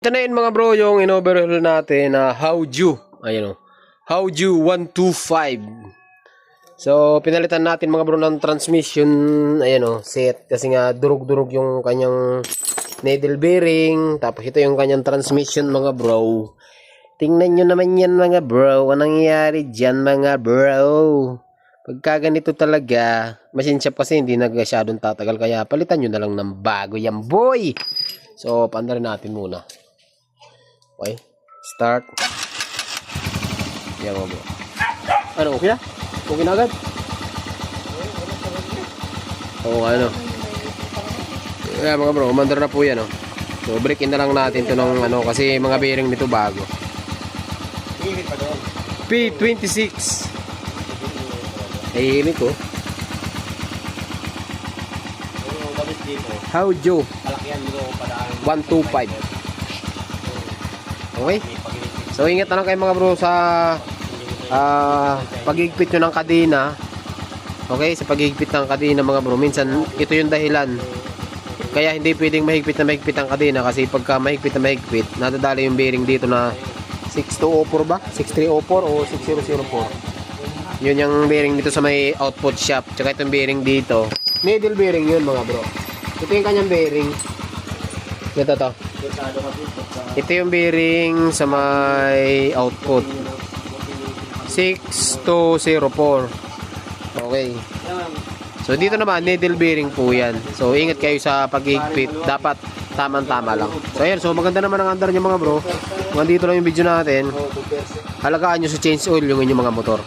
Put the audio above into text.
Ito na yun mga bro, yung in-overhaul natin na Hauju. Ayan o. Hauju 125. So, pinalitan natin mga bro ng transmission. Ayan o, set. Kasi nga, durug-durug yung kanyang needle bearing. Tapos ito yung kanyang transmission mga bro. Tingnan nyo naman yan mga bro. Anong nangyayari dyan mga bro? Pagka ganito talaga, machine shop kasi hindi nagmasyadong tatagal. Kaya palitan nyo na lang ng bago yan boy. So, paandarin natin muna. Okay, start. Yan mga bro. Ano, okay na? Okay na agad? Oo, ano. Kaya mga bro, umandar na po yan, oh. So, break in na lang natin to ng ano, kasi mga bearing nito bago. P26. Ay, ini ko. Hauju 125. Okay? So, ingat na lang kayo mga bro sa pag-higpit nyo ng kadena. Okay? Sa pag-higpit ng kadena mga bro. Minsan, ito yung dahilan. Kaya hindi pwedeng mahigpit ang kadena kasi pagka mahigpit na mahigpit, nadadali yung bearing dito na 6204 ba? 6304 o 6004. Yun yung bearing dito sa may output shop. Tsaka itong bearing dito. Needle bearing yun mga bro. Ito yung kanyang bearing. Ito to. Ito yung bearing sa may output 6204. Okay. So dito naman needle bearing po yan. So ingat kayo sa pag-higpit. Dapat tamang-tama lang. So ayan, so maganda naman ang andar niya mga bro. Nandito lang yung video natin. Halagaan nyo sa change oil yung inyong mga motor.